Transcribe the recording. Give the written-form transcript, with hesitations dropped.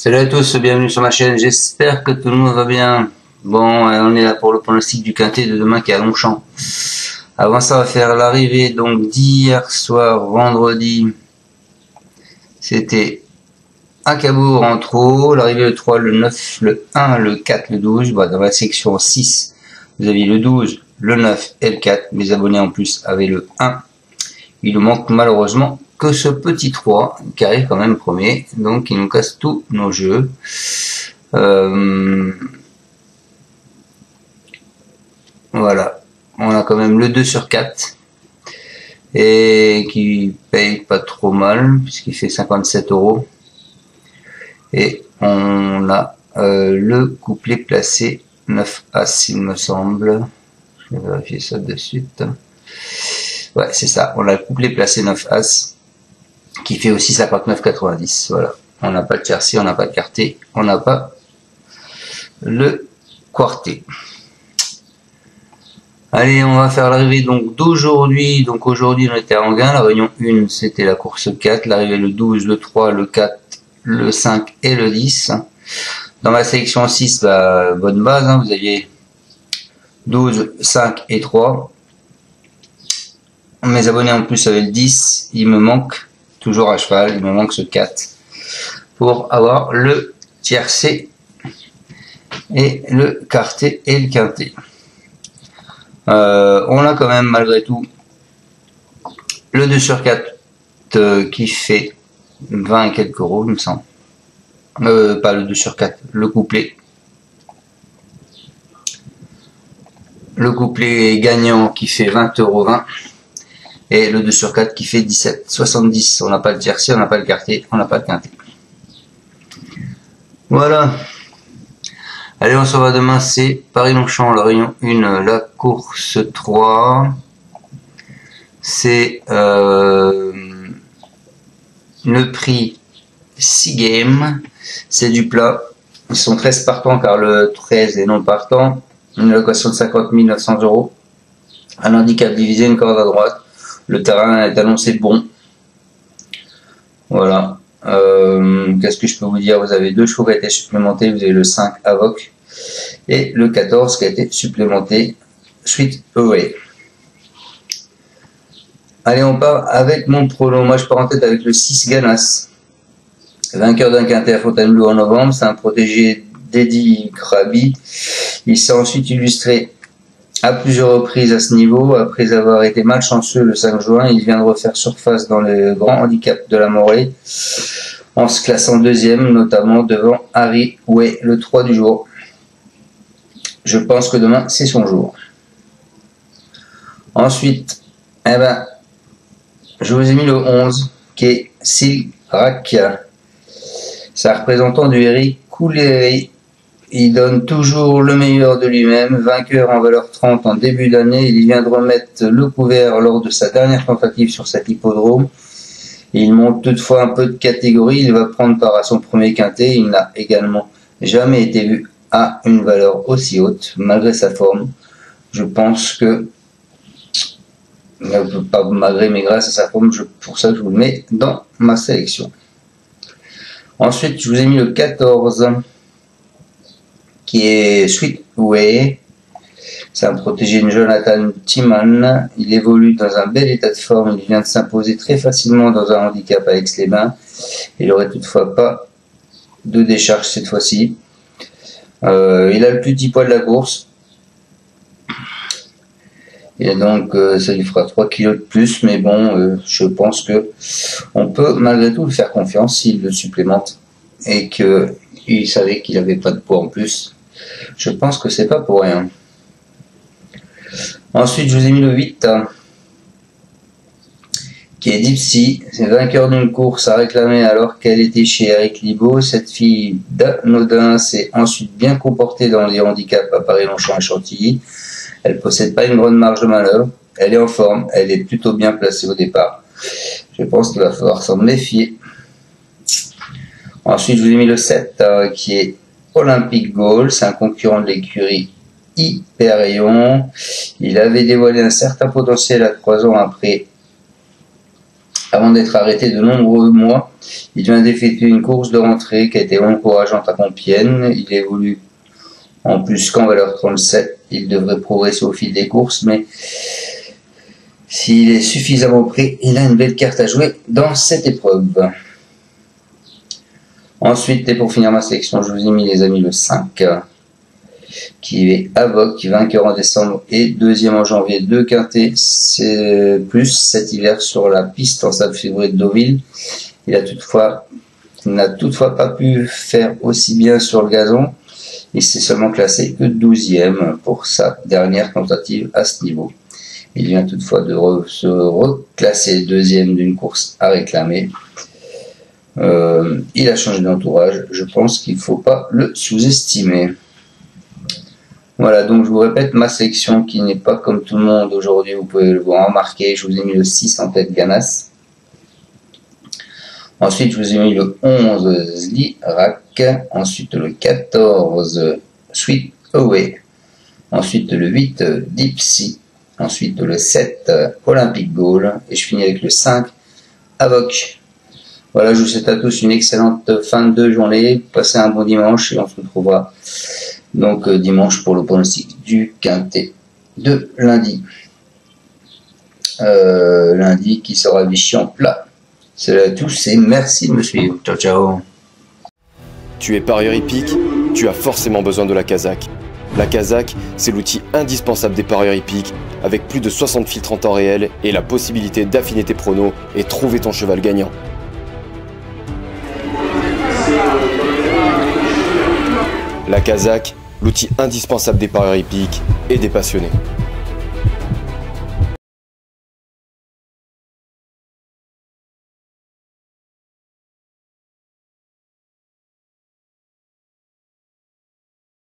Salut à tous, bienvenue sur ma chaîne, j'espère que tout le monde va bien. Bon, on est là pour le pronostic du quintet de demain qui est à Longchamp. Avant ça, on va faire l'arrivée donc d'hier soir, vendredi. C'était à Cabourg en trop, l'arrivée le 3, le 9, le 1, le 4, le 12. Bon, dans la section 6, vous aviez le 12, le 9 et le 4. Mes abonnés en plus avaient le 1. Il nous manque malheureusement que ce petit 3 qui arrive quand même premier, donc il nous casse tous nos jeux. Voilà, on a quand même le 2 sur 4 et qui paye pas trop mal puisqu'il fait 57 €. Et on a le couplet placé 9 As, il me semble. Je vais vérifier ça de suite. Ouais, c'est ça, on a le couplet placé 9 As qui fait aussi 59,90. Voilà, on n'a pas de tiercé, on n'a pas de quarté, on n'a pas le quarté. Allez, on va faire l'arrivée donc d'aujourd'hui. Donc aujourd'hui on était à Anguin, la réunion 1 c'était la course 4, l'arrivée le 12, le 3, le 4, le 5 et le 10. Dans ma sélection 6, bah, bonne base, hein, vous aviez 12, 5 et 3. Mes abonnés en plus avaient le 10, il me manque, toujours à cheval, il me manque ce 4 pour avoir le tiercé et le quarté et le quinté. On a quand même malgré tout le 2 sur 4 qui fait 20 et quelques euros, il me semble. Pas le 2 sur 4, le couplet. Le couplet gagnant qui fait 20,20 € et le 2 sur 4 qui fait 17,70. On n'a pas le tiercé, on n'a pas le quarté, on n'a pas le quinté. Voilà. Allez, on se revoit demain, c'est Paris-Longchamp, la réunion 1, la course 3. C'est le prix 6 games. C'est du plat. Ils sont 13 partants car le 13 est non partant. Une allocation de 50 900 €. Un handicap divisé, une corde à droite. Le terrain est annoncé bon. Voilà. Qu'est-ce que je peux vous dire? Vous avez 2 chevaux qui a été supplémentés. Vous avez le 5 Avoc et le 14 qui a été supplémenté Sweet Away. Allez, on part avec mon prono. Moi, je pars en tête avec le 6 Ganas. Vainqueur d'un quintet à Fontainebleau en novembre. C'est un protégé d'Eddie Krabi. Il s'est ensuite illustré à plusieurs reprises à ce niveau. Après avoir été malchanceux le 5 juin, il vient de refaire surface dans le grand handicap de la Morée en se classant deuxième, notamment devant Harry Way, le 3 du jour. Je pense que demain, c'est son jour. Ensuite, eh ben, je vous ai mis le 11, qui est Silrak. C'est un représentant du Eric Couléry. Il donne toujours le meilleur de lui-même. Vainqueur en valeur 30 en début d'année, il vient de remettre le couvert lors de sa dernière tentative sur cet hippodrome. Il monte toutefois un peu de catégorie. Il va prendre part à son premier quintet. Il n'a également jamais été vu à une valeur aussi haute, malgré sa forme. Je pense que, pas malgré, mais grâce à sa forme, pour ça que je vous le mets dans ma sélection. Ensuite, je vous ai mis le 14, qui est Sweet Way. C'est un protégé de Jonathan Timan. Il évolue dans un bel état de forme. Il vient de s'imposer très facilement dans un handicap à Aix-les-Bains. Il n'aurait toutefois pas de décharge cette fois-ci. Il a le plus petit poids de la course. Et donc, ça lui fera 3 kg de plus. Mais bon, je pense que on peut malgré tout lui faire confiance s'il le supplémente. Et qu'il savait qu'il n'avait pas de poids en plus. Je pense que c'est pas pour rien. Ensuite, je vous ai mis le 8, qui est Dipsy. C'est vainqueur d'une course à réclamer alors qu'elle était chez Eric Libaud. Cette fille d'Anodin s'est ensuite bien comportée dans les handicaps à Paris-Longchamp et Chantilly. Elle possède pas une grande marge de manœuvre. Elle est en forme. Elle est plutôt bien placée au départ. Je pense qu'il va falloir s'en méfier. Ensuite, je vous ai mis le 7, qui est Olympic Goal. C'est un concurrent de l'écurie Hyperion. Il avait dévoilé un certain potentiel à 3 ans après Avant d'être arrêté de nombreux mois, il vient d'effectuer une course de rentrée qui a été encourageante à Compiègne. Il évolue en plus qu'en valeur 37. Il devrait progresser au fil des courses, mais s'il est suffisamment prêt, il a une belle carte à jouer dans cette épreuve. Ensuite, et pour finir ma sélection, je vous ai mis les amis le 5, qui est Avoc, vainqueur en décembre et deuxième en janvier de Quintet, plus cet hiver sur la piste en salle février de Deauville. Il n'a toutefois pas pu faire aussi bien sur le gazon. Il s'est seulement classé que 12e pour sa dernière tentative à ce niveau. Il vient toutefois de se reclasser deuxième d'une course à réclamer. Il a changé d'entourage. Je pense qu'il ne faut pas le sous-estimer. Voilà, donc je vous répète ma sélection qui n'est pas comme tout le monde aujourd'hui. Vous pouvez le voir remarquer. Je vous ai mis le 6 en tête Ganas. Ensuite, je vous ai mis le 11 Zlirak. Ensuite, le 14 Sweet Away. Ensuite, le 8 Dipsy. Ensuite, le 7 Olympic Goal. Et je finis avec le 5 Avoc. Voilà, je vous souhaite à tous une excellente fin de journée. Passez un bon dimanche et on se retrouvera donc dimanche pour le pronostic du Quintet de lundi. Lundi qui sera Vichy en plat. Salut à tous et merci de me suivre. Ciao, ciao. Tu es parieur hippique, tu as forcément besoin de la Kazakh. La Kazakh, c'est l'outil indispensable des parieurs hippiques, avec plus de 60 filtres en temps réel et la possibilité d'affiner tes pronos et trouver ton cheval gagnant. La Kazakh, l'outil indispensable des parieurs hippiques et des passionnés.